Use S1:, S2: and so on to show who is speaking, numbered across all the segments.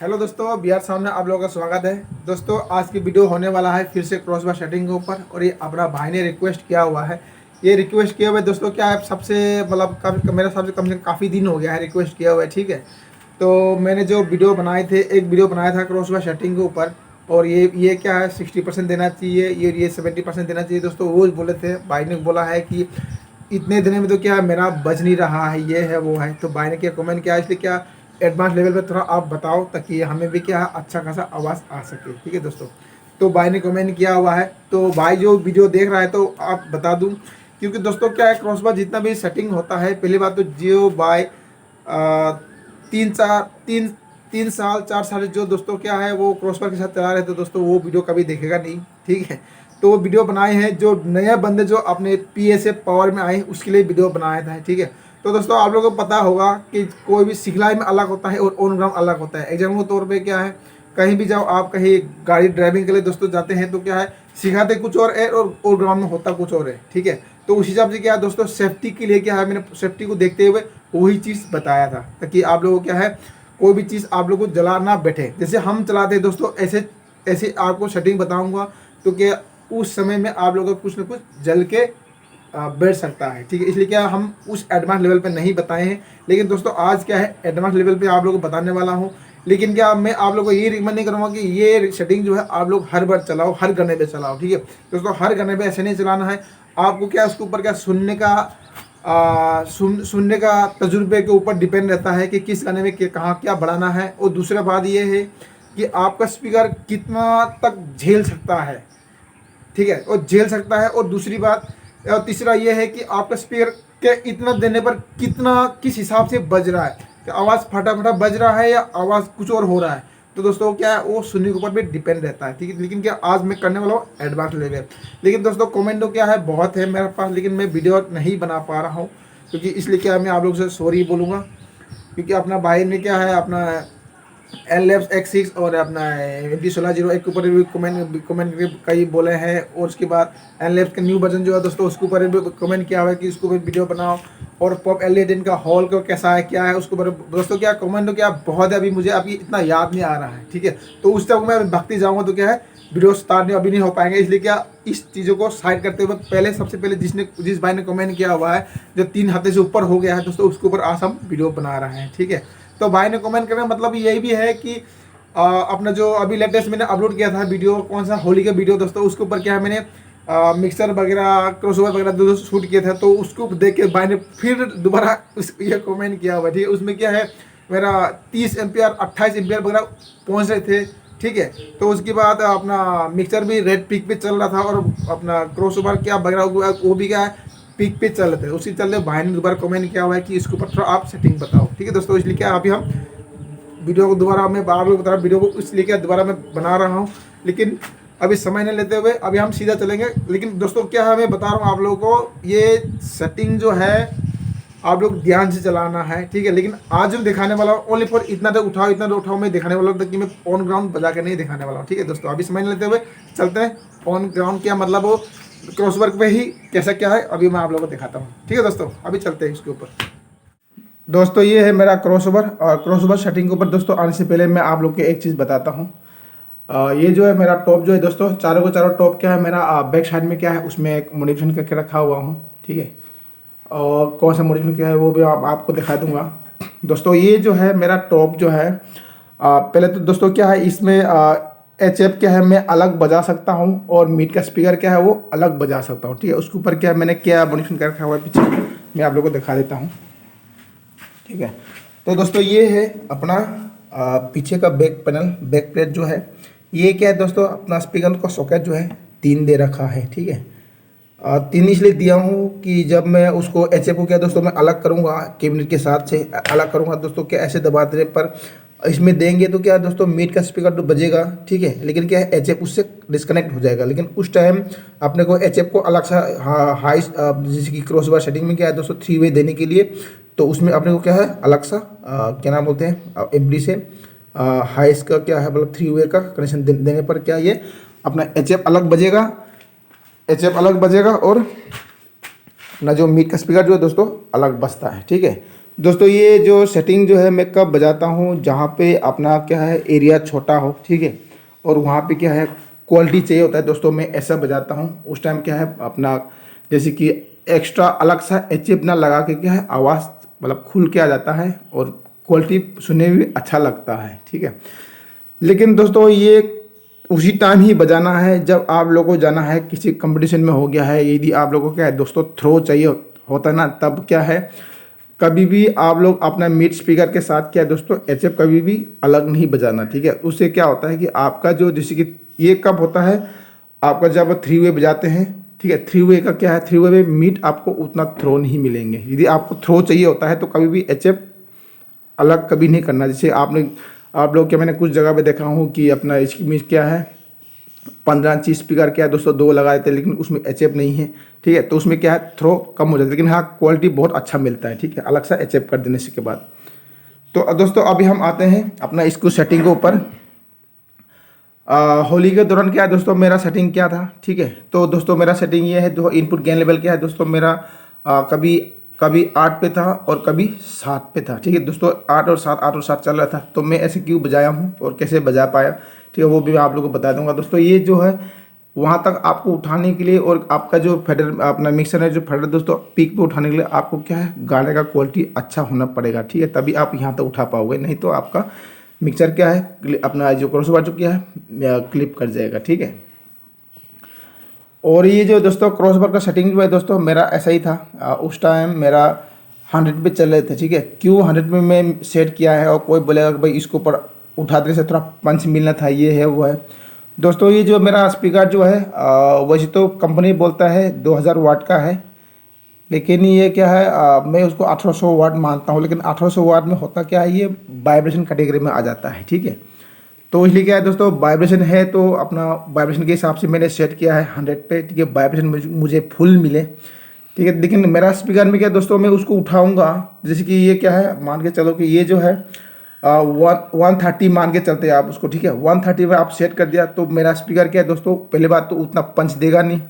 S1: Hello दोस्तों, बिहार सामने आप लोगों का स्वागत है। दोस्तों आज की वीडियो होने वाला है फिर से क्रॉस बार सेटिंग के ऊपर, और ये अपना भाई ने रिक्वेस्ट किया हुआ है। ये रिक्वेस्ट किया हुआ है दोस्तों, क्या है सबसे मतलब मेरे हिसाब से कम से कम काफ़ी दिन हो गया है रिक्वेस्ट किया हुआ है, ठीक है। तो मैंने जो वीडियो बनाए थे, एक वीडियो बनाया था क्रॉस बार सेटिंग के ऊपर, और ये क्या है 60% देना चाहिए, ये 70% देना चाहिए। दोस्तों वो बोले थे, भाई ने बोला है कि इतने दिन में तो क्या है मेरा बज नहीं रहा है, ये है वो है। तो भाई ने क्या कमेंट किया, इसलिए क्या एडवांस लेवल पे थोड़ा आप बताओ ताकि हमें भी क्या अच्छा खासा आवाज़ आ सके, ठीक है दोस्तों। तो भाई ने कमेंट किया हुआ है, तो भाई जो वीडियो देख रहा है तो आप बता दूं, क्योंकि दोस्तों क्या है क्रॉसबार जितना भी सेटिंग होता है, पहली बात तो जियो बाय 3 साल 4 साल जो दोस्तों क्या है वो क्रॉसबार के साथ चला रहे थे दोस्तों, वो वीडियो कभी देखेगा नहीं, ठीक है। तो वो वीडियो बनाए हैं जो नया बंदे जो अपने PSA पावर में आए उसके लिए वीडियो बनाया था, ठीक है। तो दोस्तों आप लोगों को पता होगा कि कोई भी सिखलाई में अलग होता है और ऑन ग्राउंड अलग होता है। एग्जाम्पल के तौर पे क्या है, कहीं भी जाओ आप, कहीं गाड़ी ड्राइविंग के लिए दोस्तों जाते हैं तो क्या है सिखाते कुछ और है और ऑन ग्राउंड में होता कुछ और है, ठीक है। तो उस हिसाब से क्या है दोस्तों, सेफ्टी के लिए क्या है मैंने सेफ्टी को देखते हुए वही चीज़ बताया था, ताकि आप लोगों को क्या है कोई भी चीज़ आप लोगों को जला ना बैठे। जैसे हम चलाते हैं दोस्तों, ऐसे ऐसे आपको सेटिंग बताऊँगा, तो क्या उस समय में आप लोगों को कुछ ना कुछ जल के बैठ सकता है, ठीक है। इसलिए क्या हम उस एडवांस लेवल पे नहीं बताए हैं, लेकिन दोस्तों आज क्या है एडवांस लेवल पे आप लोगों को बताने वाला हूँ। लेकिन क्या मैं आप लोगों को ये रिकमेंड नहीं करूँगा कि ये सेटिंग जो है आप लोग हर बार चलाओ, हर गाने पे चलाओ, ठीक है दोस्तों। हर गाने पे ऐसे नहीं चलाना है आपको, क्या उसके ऊपर क्या सुनने का सुनने का तजुर्बे के ऊपर डिपेंड रहता है कि किस गाने में कहाँ क्या बढ़ाना है। और दूसरा बात ये है कि आपका स्पीकर कितना तक झेल सकता है, ठीक है, और झेल सकता है। और दूसरी बात और तीसरा ये है कि आपका स्पीकर के इतना देने पर कितना किस हिसाब से बज रहा है, कि आवाज़ फटाफटा बज रहा है या आवाज़ कुछ और हो रहा है। तो दोस्तों क्या है वो सुनने के ऊपर भी डिपेंड रहता है, ठीक है। लेकिन क्या आज मैं करने वाला हूँ एडवांस लेवल। लेकिन दोस्तों कमेंट तो क्या है बहुत है मेरे पास, लेकिन मैं वीडियो नहीं बना पा रहा हूँ, क्योंकि इसलिए क्या मैं आप लोगों से सॉरी बोलूँगा, क्योंकि अपना भाई ने क्या है अपना L X6 और अपना MT1601 के ऊपर भी कमेंट कई बोले हैं। और उसके बाद L का न्यू वर्जन जो है दोस्तों उसके ऊपर भी कमेंट किया हुआ है कि उसके ऊपर वीडियो बनाओ। और पॉप L10 का हॉल को कैसा है क्या है उसके ऊपर दोस्तों क्या कमेंट तो क्या बहुत है, अभी मुझे अभी इतना याद नहीं आ रहा है, ठीक है। तो उस तक मैं भक्ति जाऊँगा तो क्या है वीडियो स्टार्ट अभी नहीं हो पाएंगे। इसलिए क्या इस चीज़ों को साइड करते हुए पहले सबसे पहले जिस भाई ने कमेंट किया हुआ है जो 3 हफ्ते से ऊपर हो गया है दोस्तों, उसके ऊपर आज हम वीडियो बना रहे हैं, ठीक है। तो भाई ने कमेंट करने का मतलब यही भी है कि अपना जो अभी लेटेस्ट मैंने अपलोड किया था वीडियो, कौन सा होली का वीडियो दोस्तों, उसके ऊपर क्या है मैंने मिक्सर वगैरह क्रॉसओवर वगैरह दोस्तों शूट किए थे। तो उसको देख के भाई ने फिर दोबारा ये कमेंट किया हुआ, ठीक है। उसमें क्या है मेरा 30 एम्पियर 28 एम्पियर वगैरह पहुँच रहे थे, ठीक है। तो उसके बाद अपना मिक्सर भी रेड पीक पे चल रहा था, और अपना क्रॉसओवर क्या वगैरह वो भी क्या है पीक पे चल रहे थे। उसी चलते भाई ने दोबारा कमेंट किया हुआ है कि इसके ऊपर थोड़ा आप सेटिंग बताओ, ठीक है दोस्तों। इसलिए क्या अभी हम वीडियो को दोबारा मैं बार बार बता रहा हूँ, वीडियो को इसलिए क्या दोबारा मैं बना रहा हूँ, लेकिन अभी समय नहीं लेते हुए अभी हम सीधा चलेंगे। लेकिन दोस्तों क्या है मैं बता रहा हूँ आप लोगों को, ये सेटिंग जो है आप लोग ध्यान से चलाना है, ठीक है। लेकिन आज मैं दिखाने वाला हूँ ओनली फॉर इतना तक उठाओ इतना तक उठाओ, मैं दिखाने वाला हूँ ताकि मैं ऑन ग्राउंड बजा के नहीं दिखाने वाला हूँ, ठीक है दोस्तों। अभी समय नहीं लेते हुए चलते हैं ऑन ग्राउंड, क्या मतलब वो क्रॉसवर्क पे ही कैसा क्या है अभी मैं आप लोगों को दिखाता हूँ, ठीक है दोस्तों। अभी चलते हैं इसके ऊपर। दोस्तों ये है मेरा क्रॉसओवर, और क्रॉसओवर सेटिंग के ऊपर दोस्तों आने से पहले मैं आप लोग को एक चीज़ बताता हूँ। ये जो है मेरा टॉप जो है दोस्तों, चारों का चारों टॉप क्या है मेरा बैक साइड में क्या है उसमें एक मॉडिफिकेशन करके रखा हुआ हूँ, ठीक है। और कौन सा मॉडिफिकेशन क्या है वो भी आपको दिखा दूंगा दोस्तों। ये जो है मेरा टॉप जो है पहले तो दोस्तों क्या है इसमें HF क्या है मैं अलग बजा सकता हूँ, और मीट का स्पीकर क्या है वो अलग बजा सकता हूँ, ठीक है। उसके ऊपर क्या मैंने क्या मॉडिफिकेशन कर रखा हुआ है पीछे मैं आप लोगों को दिखा देता हूँ, ठीक है। तो दोस्तों ये है अपना पीछे का बैक पैनल, बैक प्लेट जो है ये क्या है दोस्तों, अपना स्पीकर का सॉकेट जो है 3 दे रखा है, ठीक है। 3 इसलिए दिया हूँ कि जब मैं उसको HF को क्या दोस्तों मैं अलग करूँगा कैबिनेट के साथ से अलग करूँगा दोस्तों, क्या ऐसे दबा देने पर इसमें देंगे तो क्या दोस्तों मीट का स्पीकर तो बजेगा, ठीक है। लेकिन क्या है HF उससे डिस्कनेक्ट हो जाएगा। लेकिन उस टाइम अपने को HF को अलग सा हाई जैसे कि क्रॉसओवर सेटिंग में क्या है दोस्तों 3 वे देने के लिए, तो उसमें अपने को क्या है अलग सा क्या नाम बोलते हैं एमडी से हाइस का क्या है मतलब 3 वे का कनेक्शन देने पर क्या ये अपना HF अलग बजेगा, और अपना जो मीट का स्पीकर जो है दोस्तों अलग बजता है, ठीक है। दोस्तों ये जो सेटिंग जो है मैं कब बजाता हूँ, जहाँ पे अपना क्या है एरिया छोटा हो, ठीक है, और वहाँ पे क्या है क्वालिटी चाहिए होता है दोस्तों, मैं ऐसा बजाता हूँ। उस टाइम क्या है अपना जैसे कि एक्स्ट्रा अलग सा एचएफ ना लगा के क्या है आवाज़ मतलब खुल के आ जाता है और क्वालिटी सुनने में भी अच्छा लगता है, ठीक है। लेकिन दोस्तों ये उसी टाइम ही बजाना है जब आप लोगों को जाना है किसी कंपटीशन में, हो गया है यदि आप लोगों को क्या है दोस्तों थ्रो चाहिए होता है ना, तब क्या है कभी भी आप लोग अपना मिड स्पीकर के साथ क्या है दोस्तों एचएफ कभी भी अलग नहीं बजाना, ठीक है। उससे क्या होता है कि आपका जो जैसे कि ये कब होता है आपका जब थ्री वे बजाते हैं, ठीक है। थ्री वे का क्या है, थ्री वे में मिड आपको उतना थ्रो नहीं मिलेंगे। यदि आपको थ्रो चाहिए होता है तो कभी भी एचएफ अलग कभी नहीं करना। जैसे आप लोग क्या मैंने कुछ जगह पे देखा हूँ कि अपना इसकी मीज क्या है 15 इंची स्पीकर क्या है दोस्तों दो लगा देते हैं, लेकिन उसमें एचएफ नहीं है, ठीक है। तो उसमें क्या है थ्रो कम हो जाता है, लेकिन हाँ क्वालिटी बहुत अच्छा मिलता है, ठीक है, अलग सा एचएफ कर देने से के बाद। तो दोस्तों अभी हम आते हैं अपना इसको सेटिंग के ऊपर। होली के दौरान क्या है दोस्तों मेरा सेटिंग क्या था, ठीक है। तो दोस्तों मेरा सेटिंग ये है, जो इनपुट गेन लेवल क्या है दोस्तों मेरा कभी कभी 8 पे था और कभी 7 पे था, ठीक है दोस्तों। 8 और 7 चल रहा था। तो मैं ऐसे क्यों बजाया हूँ और कैसे बजा पाया, ठीक है, वो भी मैं आप लोगों को बता दूंगा दोस्तों। ये जो है वहाँ तक आपको उठाने के लिए और आपका जो फेडर अपना मिक्सर है जो फेडर दोस्तों पीक पे उठाने के लिए आपको क्या है गाने का क्वालिटी अच्छा होना पड़ेगा, ठीक है, तभी आप यहाँ तक उठा पाओगे। नहीं तो आपका मिक्सर क्या है अपना जो क्रॉसओवर जो क्या है क्लिप कर जाएगा, ठीक है। और ये जो दोस्तों क्रॉसओवर का सेटिंग जो है दोस्तों मेरा ऐसा ही था। उस टाइम मेरा 100 पे चल रहे थे, ठीक है। क्यों 100 पे मैं सेट किया है और कोई बोलेगा कि भाई इसको ऊपर उठाने से थोड़ा पंच मिलना था, ये है वो है दोस्तों। ये जो मेरा स्पीकर जो है वैसे तो कंपनी बोलता है 2000 वाट का है, लेकिन ये क्या है मैं उसको 1800 वाट मानता हूँ। लेकिन 1800 वाट में होता क्या है, ये वाइब्रेशन कैटेगरी में आ जाता है, ठीक है। तो इसलिए क्या है दोस्तों वाइब्रेशन है तो अपना वाइब्रेशन के हिसाब से मैंने सेट किया है 100 पे, ठीक है। वाइब्रेशन मुझे फुल मिले, ठीक है। लेकिन मेरा स्पीकर में क्या दोस्तों मैं उसको उठाऊंगा, जैसे कि ये क्या है मान के चलो कि ये जो है 130 मान के चलते हैं आप उसको, ठीक है। 130 में आप सेट कर दिया तो मेरा स्पीकर क्या है दोस्तों पहले बात तो उतना पंच देगा नहीं,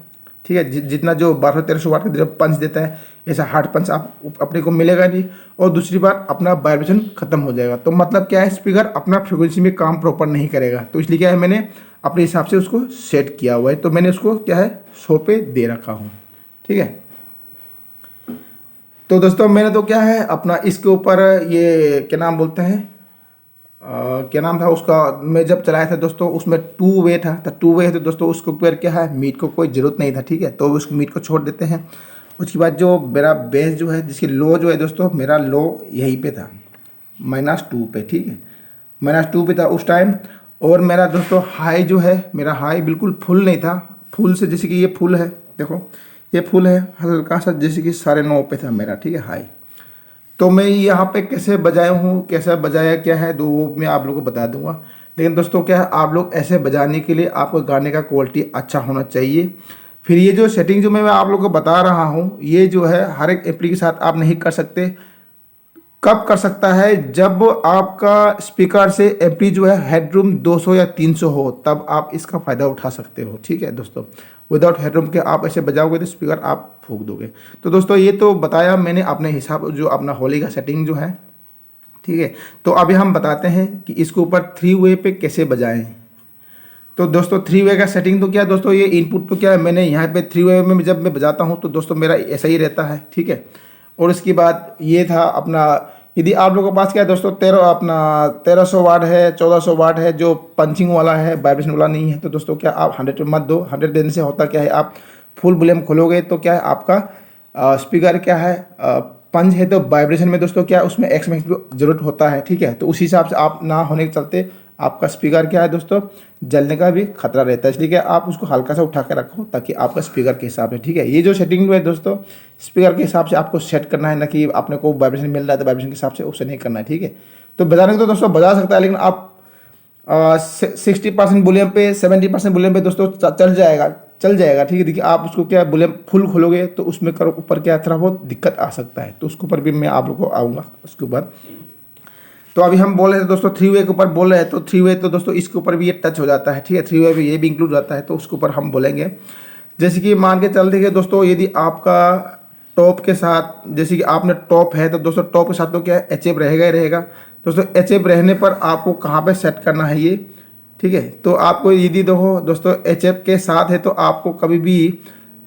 S1: ठीक है। जितना जो 1200-1300 वाट का पंच देता है ऐसा हार्ड पंच आप अपने को मिलेगा नहीं। और दूसरी बात अपना वाइब्रेशन खत्म हो जाएगा। तो मतलब क्या है स्पीकर अपना फ्रिक्वेंसी में काम प्रॉपर नहीं करेगा। तो इसलिए क्या है मैंने अपने हिसाब से उसको सेट किया हुआ है। तो मैंने उसको क्या है 100 पे दे रखा हूँ, ठीक है। तो दोस्तों मैंने तो क्या है अपना इसके ऊपर ये क्या नाम बोलते हैं क्या नाम था उसका, मैं जब चलाया था दोस्तों उसमें 2 वे था। तो 2 वे है तो दोस्तों उसके ऊपर क्या है मीट को कोई ज़रूरत नहीं था, ठीक है। तो उसको मीट को छोड़ देते हैं। उसके बाद जो मेरा बेस जो है जिसकी लो जो है दोस्तों मेरा लो यहीं पे था -2 पे, ठीक है, -2 पे था उस टाइम। और मेरा दोस्तों हाई जो है मेरा हाई बिल्कुल फुल नहीं था। फुल से जैसे कि ये फुल है, देखो ये फुल है, हल्का सा जैसे कि 9.5 पे था मेरा, ठीक है, हाई। तो मैं यहाँ पे कैसे बजाया हूँ कैसा बजाया क्या है तो वो मैं आप लोगों को बता दूंगा। लेकिन दोस्तों क्या है आप लोग ऐसे बजाने के लिए आपको गाने का क्वालिटी अच्छा होना चाहिए। फिर ये जो सेटिंग जो मैं आप लोगों को बता रहा हूँ ये जो है हर एक एम्पली के साथ आप नहीं कर सकते। कब कर सकता है, जब आपका स्पीकर से एम्पली जो है हेडरूम 200 या 300 हो, तब आप इसका फ़ायदा उठा सकते हो, ठीक है दोस्तों। विदाउट हेडरूम के आप ऐसे बजाओगे तो स्पीकर आप फूंक दोगे। तो दोस्तों ये तो बताया मैंने अपने हिसाब जो अपना होली का सेटिंग जो है, ठीक है। तो अभी हम बताते हैं कि इसके ऊपर 3 वे पे कैसे बजाएं। तो दोस्तों 3 वे का सेटिंग तो क्या है दोस्तों, ये इनपुट तो क्या है मैंने यहाँ पे 3 वे में जब मैं बजाता हूँ तो दोस्तों मेरा ऐसा ही रहता है, ठीक है। और इसके बाद ये था अपना यदि आप लोगों के पास क्या है दोस्तों 1300 वाट है 1400 वाट है जो पंचिंग वाला है वाइब्रेशन वाला नहीं है, तो दोस्तों क्या आप 100 पे मत दो। 100 देने से होता क्या है आप फुल वॉल्यूम खोलोगे तो क्या है आपका स्पीकर क्या है पंच है तो वाइब्रेशन में दोस्तों क्या है उसमें एक्स मैक्स की जरूरत होता है, ठीक है। तो उसी हिसाब से आप ना होने के चलते आपका स्पीकर क्या है दोस्तों जलने का भी खतरा रहता है। इसलिए क्या आप उसको हल्का सा उठा कर रखो ताकि आपका स्पीकर के हिसाब से, ठीक है। ये जो सेटिंग है दोस्तों स्पीकर के हिसाब से आपको सेट करना है, ना कि आपने को वाइब्रेशन मिल रहा है तो वाइब्रेशन के हिसाब से उससे नहीं करना है, ठीक है। तो बजाने तो दोस्तों बजा सकता है लेकिन आप 60% वॉल्यूम पे 70% वॉल्यूम पे दोस्तों चल जाएगा, ठीक है। देखिए आप उसको क्या वॉल्यूम फुल खोलोगे तो उसमें करो ऊपर क्या थोड़ा बहुत दिक्कत आ सकता है। तो उसके ऊपर भी मैं आप लोग को आऊँगा उसके ऊपर। तो अभी हम बोल रहे थे दोस्तों 3 वे के ऊपर बोल रहे हैं। तो 3 वे तो दोस्तों इसके ऊपर भी ये टच हो जाता है, ठीक है। 3 वे भी ये भी इंक्लूड जाता है तो उसके ऊपर हम बोलेंगे। जैसे कि मान के चलते हैं दोस्तों यदि आपका टॉप के साथ, जैसे कि आपने टॉप है तो दोस्तों टॉप के साथ तो क्या है एचएफ रहेगा ही रहेगा। दोस्तों एचएफ रहने पर आपको कहाँ पे सेट करना है ये, ठीक है। तो आपको यदि देखो दोस्तों एचएफ के साथ है तो आपको कभी भी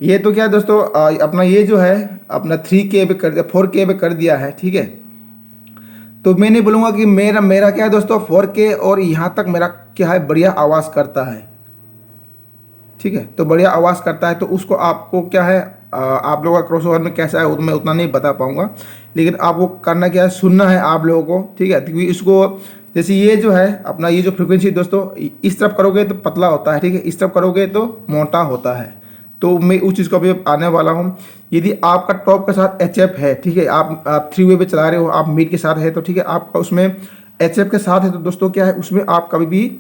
S1: ये तो क्या है दोस्तों अपना ये जो है अपना 3K पे कर दिया, 4K पे कर दिया है, ठीक है। तो मैं नहीं बोलूँगा कि मेरा मेरा क्या है दोस्तों 4K और यहाँ तक मेरा क्या है बढ़िया आवाज़ करता है, ठीक है। तो बढ़िया आवाज़ करता है तो उसको आपको क्या है आप लोगों का क्रॉसओवर में कैसा है मैं उतना नहीं बता पाऊंगा, लेकिन आपको करना क्या है सुनना है आप लोगों को, ठीक है। क्योंकि इसको जैसे ये जो है अपना ये जो फ्रिक्वेंसी दोस्तों इस तरफ करोगे तो पतला होता है, ठीक है, इस तरफ करोगे तो मोटा होता है। तो मैं उस चीज़ को अभी आने वाला हूँ। यदि आपका टॉप के साथ एचएफ है, ठीक है, आप 3 वे पे चला रहे हो, आप मिड के साथ है तो ठीक है, आपका उसमें एचएफ के साथ है तो दोस्तों क्या है उसमें आप कभी भी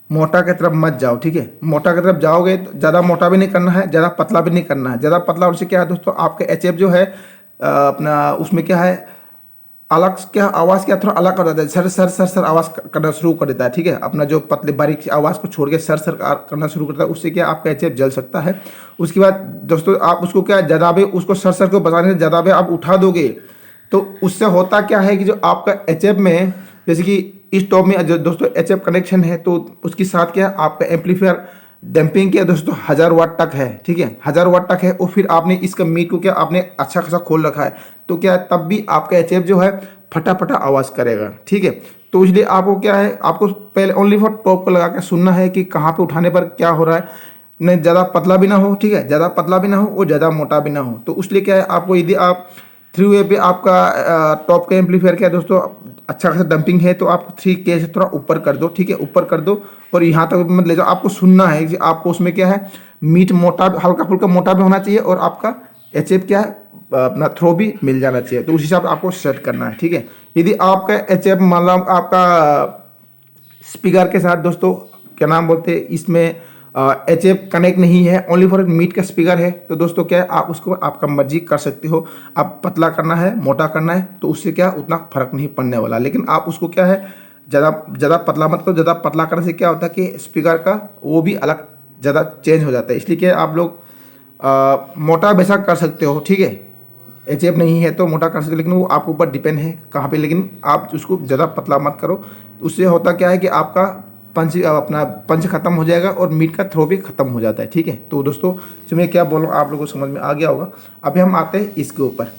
S1: मोटा की तरफ मत जाओ, ठीक है। मोटा की तरफ जाओगे तो ज़्यादा मोटा भी नहीं करना है, ज़्यादा पतला भी नहीं करना है। ज़्यादा पतला उससे क्या है दोस्तों आपके एचएफ जो है अपना उसमें क्या है अलग क्या आवाज़ क्या थोड़ा अलग कर देता है, सर सर सर सर आवाज़ करना शुरू कर देता है, ठीक है। अपना जो पतले बारीक आवाज़ को छोड़ के सर सर करना शुरू करता है, उससे क्या आपका एचएफ जल सकता है। उसके बाद दोस्तों आप उसको क्या ज़्यादा भी उसको सर सर को बचाने से ज़्यादा भी आप उठा दोगे तो उससे होता क्या है कि जो आपका एचएफ में जैसे कि इस टॉप में जो दोस्तों एचएफ कनेक्शन है तो उसके साथ क्या आपका एम्पलीफायर डंपिंग क्या दोस्तों 1000 वाट तक है, ठीक है, 1000 वाट तक है। और फिर आपने इसका मीट को क्या आपने अच्छा खासा खोल रखा है तो क्या तब भी आपका एचएफ जो है फटाफटा आवाज़ करेगा, ठीक है। तो इसलिए आपको क्या है आपको पहले ओनली फॉर टॉप को लगा के सुनना है कि कहाँ पे उठाने पर क्या हो रहा है, नहीं ज़्यादा पतला भी ना हो, ठीक है, ज़्यादा पतला भी ना हो और ज़्यादा मोटा भी ना हो। तो उसलिए क्या है आपको यदि आप 3 वे पे आपका टॉप का एम्पलीफायर क्या है दोस्तों अच्छा खासा डंपिंग है तो आप 3K से थोड़ा ऊपर कर दो, ठीक है, ऊपर कर दो और यहाँ तक मत ले जाओ। आपको सुनना है कि आपको उसमें क्या है मीट मोटा हल्का फुल्का मोटा भी होना चाहिए और आपका एचएफ क्या है अपना थ्रो भी मिल जाना चाहिए। तो उस हिसाब से आपको सेट करना है, ठीक है। यदि आपका एचएफ मतलब आपका स्पीकर के साथ दोस्तों क्या नाम बोलते हैं इसमें एचएफ कनेक्ट नहीं है, ओनली फॉर मीट का स्पीकर है तो दोस्तों क्या है आप उसको आपका मर्जी कर सकते हो। आप पतला करना है मोटा करना है तो उससे क्या उतना फर्क नहीं पड़ने वाला, लेकिन आप उसको क्या है ज़्यादा पतला मत करो। ज़्यादा पतला करने से क्या होता है कि स्पीकर का वो भी अलग ज़्यादा चेंज हो जाता है। इसलिए क्या आप लोग मोटा बेशक कर सकते हो, ठीक है, एचएफ नहीं है तो मोटा कर सकते हो, लेकिन वो आपके ऊपर डिपेंड है कहाँ पे। लेकिन आप उसको ज़्यादा पतला मत करो, उससे होता क्या है कि आपका अपना पंच खत्म हो जाएगा और मीट का थ्रो भी खत्म हो जाता है, ठीक है। तो दोस्तों जो मैं क्या बोल रहा हूँ आप लोगों को समझ में आ गया होगा। अभी हम आते हैं इसके ऊपर,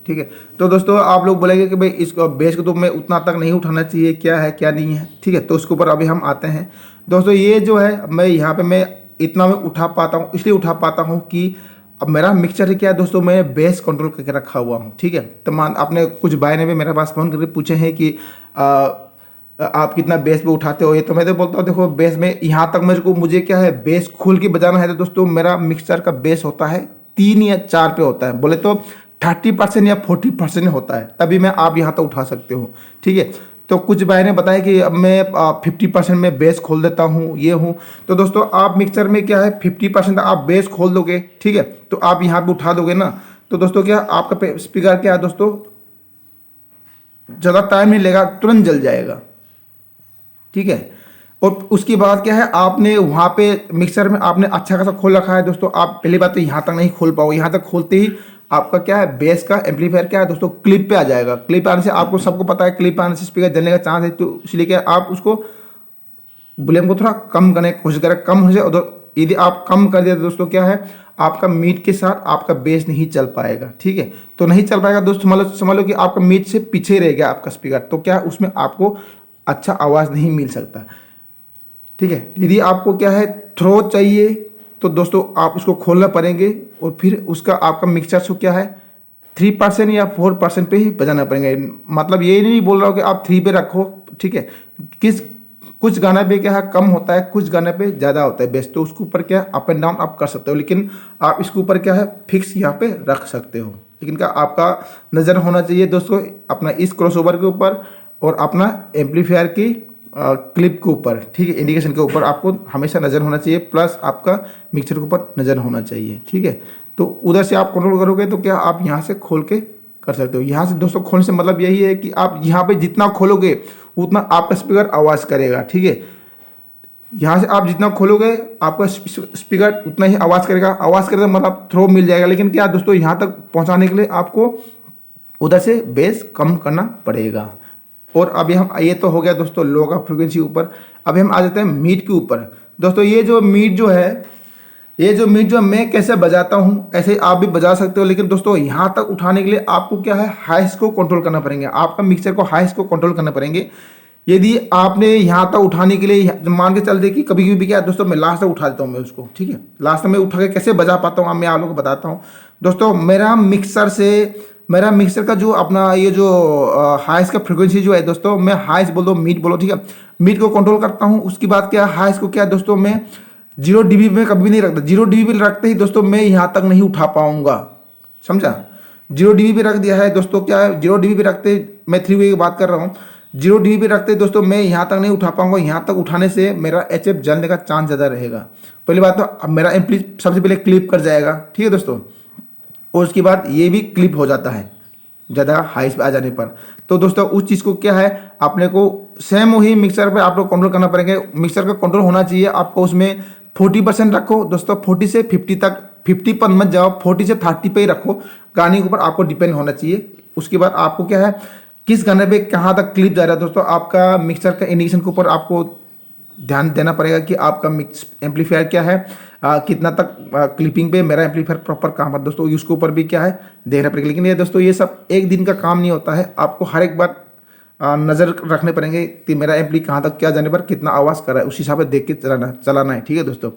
S1: ठीक है। तो दोस्तों आप लोग बोलेंगे कि भाई इसको बेस को तो मैं उतना तक नहीं उठाना चाहिए, क्या है क्या नहीं है, ठीक है। तो उसके ऊपर अभी हम आते हैं दोस्तों। ये जो है मैं यहाँ पे मैं इतना मैं उठा पाता हूँ, इसलिए उठा पाता हूँ कि अब मेरा मिक्सचर क्या है दोस्तों मैं बेस कंट्रोल करके रखा हुआ हूँ, ठीक है। तो मान आपने कुछ भाई ने भी मेरे पास फ़ोन करके पूछे हैं कि आप कितना बेस पे उठाते हो, ये तो मैं तो बोलता हूँ देखो बेस में यहाँ तक मुझे क्या है बेस खोल के बजाना है तो दोस्तों मेरा मिक्सचर का बेस होता है 3 या 4 पे होता है, बोले तो 30% या 40% होता है, तभी मैं आप यहाँ तक उठा सकते हो, ठीक है। तो कुछ भाई ने बताया कि अब मैं 50% में बेस खोल देता हूँ ये हूँ। तो दोस्तों आप मिक्सचर में क्या है 50% आप बेस खोल दोगे, ठीक है, तो आप यहाँ पे उठा दोगे ना तो दोस्तों क्या आपका स्पीकर क्या है दोस्तों ज़्यादा टाइम नहीं लेगा, तुरंत जल जाएगा, ठीक है। और उसके बाद क्या है आपने वहाँ पे मिक्सर में आपने अच्छा खासा खोल रखा है दोस्तों। आप पहली बात तो यहाँ तक नहीं खोल पाओगे, यहाँ तक खोलते ही आपका क्या है बेस का एम्पलीफायर क्या है दोस्तों क्लिप पे आ जाएगा। क्लिप आने से आपको सबको पता है क्लिप आने से स्पीकर जलने का चांस है, तो इसलिए क्या आप उसको वॉल्यूम को थोड़ा कम करने की कोशिश करें, कम हो जाए। और यदि आप कम कर दिया तो दोस्तों क्या है आपका मीट के साथ आपका बेस नहीं चल पाएगा, ठीक है। तो नहीं चल पाएगा दोस्तों समझ लो कि आपका मीट से पीछे रह गया आपका स्पीकर, तो क्या उसमें आपको अच्छा आवाज़ नहीं मिल सकता, ठीक है। यदि आपको क्या है थ्रो चाहिए तो दोस्तों आप उसको खोलना पड़ेंगे और फिर उसका आपका मिक्सचर को क्या है 3% या 4% पे ही बजाना पड़ेगा। मतलब ये नहीं बोल रहा हूँ कि आप 3 पे रखो, ठीक है। कुछ गाना पे क्या है कम होता है, कुछ गाने पे ज़्यादा होता है बेस, तो उसके ऊपर क्या अप एंड डाउन आप कर सकते हो, लेकिन आप इसके ऊपर क्या है फिक्स यहाँ पे रख सकते हो। लेकिन क्या आपका नज़र होना चाहिए दोस्तों अपना इस क्रॉसओवर के ऊपर और अपना एम्पलीफायर की क्लिप के ऊपर, ठीक है, इंडिकेशन के ऊपर आपको हमेशा नज़र होना चाहिए, प्लस आपका मिक्सर के ऊपर नज़र होना चाहिए, ठीक है। तो उधर से आप कंट्रोल करोगे तो क्या आप यहाँ से खोल के कर सकते हो। यहाँ से दोस्तों खोलने से मतलब यही है कि आप यहाँ पे जितना खोलोगे उतना आपका स्पीकर आवाज़ करेगा, ठीक है। यहाँ से आप जितना खोलोगे आपका स्पीकर उतना ही आवाज़ करेगा। आवाज़ करेगा मतलब थ्रो मिल जाएगा। लेकिन क्या दोस्तों, यहाँ तक पहुँचाने के लिए आपको उधर से बेस कम करना पड़ेगा। और अभी हम, ये तो हो गया दोस्तों लो का फ्रिक्वेंसी ऊपर। अभी हम आ जाते हैं मीट के ऊपर। दोस्तों ये जो मीट जो है, ये जो मीट जो मैं कैसे बजाता हूँ ऐसे ही आप भी बजा सकते हो। लेकिन दोस्तों यहाँ तक उठाने के लिए आपको क्या है, हाइस को कंट्रोल करना पड़ेंगे। आपका मिक्सर को हाइस को कंट्रोल करना पड़ेंगे। यदि आपने यहाँ तक उठाने के लिए मान के चलते कि कभी कभी क्या दोस्तों, मैं लास्ट तक उठा देता हूँ मैं उसको, ठीक है। लास्ट में उठा के कैसे बजा पाता हूँ मैं आप लोगों को बताता हूँ। दोस्तों मेरा मिक्सर का जो अपना ये जो हाइस का फ्रिक्वेंसी जो है दोस्तों, मैं हाइस बोल दो मीट बोलो, ठीक है। मीट को कंट्रोल करता हूँ। उसके बाद क्या हाइस को क्या दोस्तों, मैं 0 dB में कभी भी नहीं रखता। 0 dB पे रखते ही दोस्तों मैं यहाँ तक नहीं उठा पाऊंगा, समझा। 0 dB पे रख दिया है दोस्तों, क्या है 0 dB पे रखते, मैं 3 वे की बात कर रहा हूँ। 0 dB पे रखते दोस्तों मैं यहाँ तक नहीं उठा पाऊंगा। यहाँ तक उठाने से मेरा HF जलने का चांस ज़्यादा रहेगा। पहली बात तो अब मेरा एम्पली सबसे पहले क्लिप कर जाएगा, ठीक है दोस्तों। और उसके बाद ये भी क्लिप हो जाता है ज़्यादा हाइस पे आ जाने पर। तो दोस्तों उस चीज़ को क्या है, अपने को सेम वही मिक्सर पे आप लोग कंट्रोल करना पड़ेंगे। मिक्सर का कंट्रोल होना चाहिए आपको, उसमें 40% रखो दोस्तों। 40 से 50 तक, 50 पर मत जाओ, 40 से 30 पे ही रखो। गाने के ऊपर आपको डिपेंड होना चाहिए। उसके बाद आपको क्या है, किस गाने पे कहाँ तक क्लिप जा रहा है दोस्तों, आपका मिक्सर का इंडिकेशन के ऊपर आपको ध्यान देना पड़ेगा कि आपका मिक्स एम्पलीफायर क्या है, कितना तक क्लिपिंग पे मेरा एम्पलीफायर प्रॉपर काम है दोस्तों, उसके ऊपर भी क्या है देखना पड़ेगा। लेकिन ये दोस्तों ये सब एक दिन का काम नहीं होता है। आपको हर एक बार नज़र रखने पड़ेंगे कि मेरा एम्पली कहाँ तक क्या जाने पर कितना आवाज़ कर रहा है, उस हिसाब से देख के चलाना है, ठीक है दोस्तों।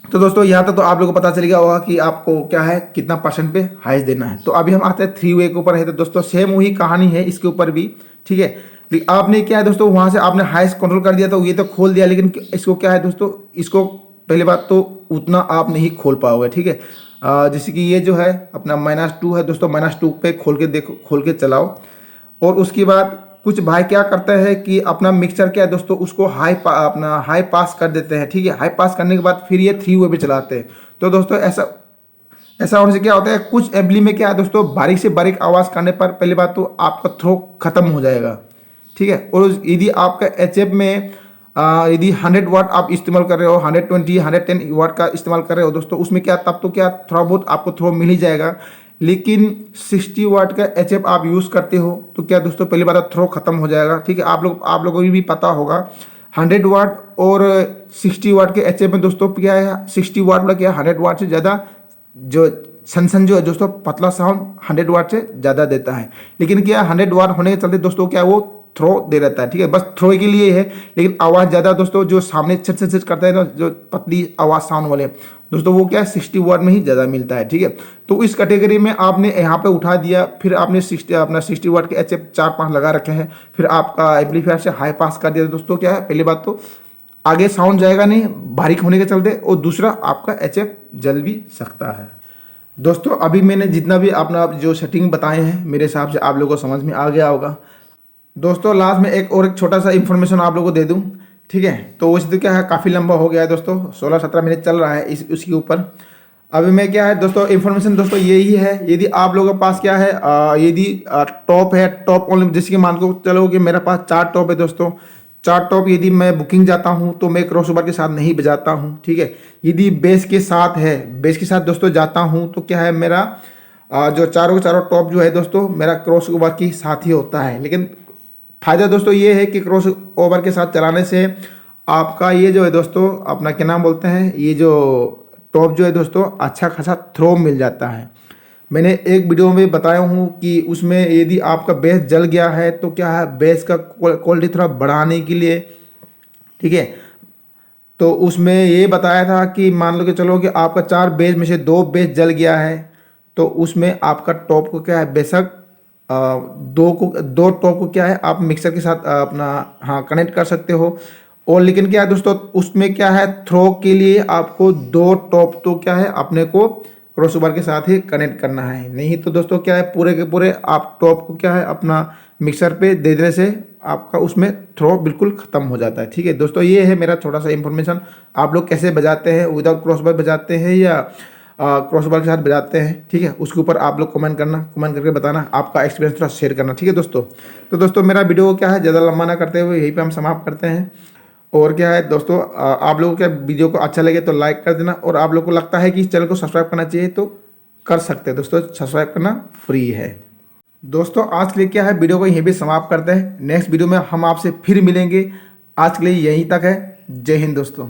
S1: तो दोस्तों यहाँ तक तो आप लोगों को पता चल गया होगा कि आपको क्या है, कितना % पे हाइस देना है। तो अभी हम आते हैं 3 वे के ऊपर है। तो दोस्तों सेम वही कहानी है इसके ऊपर भी, ठीक है। लेकिन आपने क्या है दोस्तों, वहाँ से आपने हाइस कंट्रोल कर दिया तो ये तो खोल दिया। लेकिन इसको क्या है दोस्तों, इसको पहले बात तो उतना आप नहीं खोल पाओगे, ठीक है। जैसे कि ये जो है अपना -2 है दोस्तों, -2 पे खोल के देखो, खोल के चलाओ। और उसके बाद कुछ भाई क्या करते हैं कि अपना मिक्सर क्या है दोस्तों, उसको अपना हाई पास कर देते हैं, ठीक है। हाई पास करने के बाद फिर ये 3 वे पे चलाते हैं। तो दोस्तों ऐसा होने से क्या होता है, कुछ एम्पली में क्या है दोस्तों, बारीक से बारीक आवाज़ करने पर पहली बात तो आपका थ्रो खत्म हो जाएगा, ठीक है। और यदि आपका HF में यदि 100 वाट आप इस्तेमाल कर रहे हो, 120 110 वाट का इस्तेमाल कर रहे हो दोस्तों, उसमें क्या तब तो क्या थोड़ा बहुत आपको थ्रो मिल ही जाएगा। लेकिन 60 वाट का HF आप यूज़ करते हो तो क्या दोस्तों, पहली बार थ्रो खत्म हो जाएगा, ठीक है। आप लोगों को भी पता होगा 100 वाट और 60 वाट के HF में दोस्तों क्या है, 60 वाट वाला क्या है 100 वाट से ज़्यादा जो सन जो है दोस्तों, पतला साउंड 100 वाट से ज़्यादा देता है। लेकिन क्या 100 वाट होने के चलते दोस्तों क्या वो थ्रो दे रहता है, ठीक है। बस थ्रो के लिए है। लेकिन आवाज़ ज़्यादा दोस्तों जो सामने छट करता है ना, जो पतली आवाज़ साउंड वाले दोस्तों, वो क्या है 60 वाट में ही ज़्यादा मिलता है, ठीक है। तो इस कैटेगरी में आपने यहाँ पे उठा दिया, फिर आपने 60 वाट के HF 4-5 लगा रखे हैं, फिर आपका एम्पलीफायर से हाई पास कर दिया दोस्तों, क्या है पहली बात तो आगे साउंड जाएगा नहीं बारीक होने के चलते, और दूसरा आपका HF जल भी सकता है। दोस्तों अभी मैंने जितना भी अपना जो सेटिंग बताए हैं, मेरे हिसाब से आप लोगों को समझ में आ गया होगा। दोस्तों लास्ट में एक छोटा सा इन्फॉर्मेशन आप लोगों को दे दूं, ठीक है। तो वैसे क्या है, काफ़ी लंबा हो गया है दोस्तों, 16-17 मिनट चल रहा है उसके ऊपर। अभी मैं क्या है दोस्तों, इन्फॉर्मेशन दोस्तों यही है। यदि आप लोगों के पास क्या है, यदि टॉप है, टॉप ओनली, जैसे कि मान को चलो कि मेरे पास 4 टॉप है दोस्तों। 4 टॉप यदि मैं बुकिंग जाता हूँ तो मैं क्रॉस ओवर के साथ नहीं बजाता हूँ, ठीक है। यदि बेस के साथ है, बेस के साथ दोस्तों जाता हूँ तो क्या है, मेरा जो चारों टॉप जो है दोस्तों, मेरा क्रॉस ओवर के साथ ही होता है। लेकिन फ़ायदा दोस्तों ये है कि क्रॉस ओवर के साथ चलाने से आपका ये जो है दोस्तों, अपना क्या नाम बोलते हैं, ये जो टॉप जो है दोस्तों, अच्छा खासा थ्रो मिल जाता है। मैंने एक वीडियो में बताया हूँ कि उसमें यदि आपका बेस जल गया है तो क्या है, बेस का क्वालिटी थोड़ा बढ़ाने के लिए, ठीक है। तो उसमें ये बताया था कि मान लो कि चलो कि आपका 4 बेस में से 2 बेस जल गया है, तो उसमें आपका टॉप को क्या है, बेशक 2 टॉप को क्या है आप मिक्सर के साथ अपना कनेक्ट कर सकते हो। और लेकिन क्या है दोस्तों, उसमें क्या है, थ्रो के लिए आपको 2 टॉप तो क्या है अपने को क्रॉसओवर के साथ ही कनेक्ट करना है। नहीं तो दोस्तों क्या है, पूरे के पूरे आप टॉप को क्या है अपना मिक्सर पे दे देने से आपका उसमें थ्रो बिल्कुल ख़त्म हो जाता है, ठीक है दोस्तों। ये है मेरा छोटा सा इन्फॉर्मेशन। आप लोग कैसे बजाते हैं, विदाउट क्रॉसओवर बजाते हैं या क्रॉसबार के साथ बजाते हैं, ठीक है, उसके ऊपर आप लोग कमेंट करना, कमेंट करके बताना आपका एक्सपीरियंस थोड़ा शेयर करना, ठीक है दोस्तों। तो दोस्तों मेरा वीडियो क्या है ज़्यादा लंबा ना करते हुए यहीं पे हम समाप्त करते हैं। और क्या है दोस्तों, आप लोगों के वीडियो को अच्छा लगे तो लाइक कर देना, और आप लोगों को लगता है कि इस चैनल को सब्सक्राइब करना चाहिए तो कर सकते हैं दोस्तों, सब्सक्राइब करना फ्री है। दोस्तों आज के लिए क्या है, वीडियो को यहीं पे समाप्त करते हैं। नेक्स्ट वीडियो में हम आपसे फिर मिलेंगे। आज के लिए यहीं तक है। जय हिंद दोस्तों।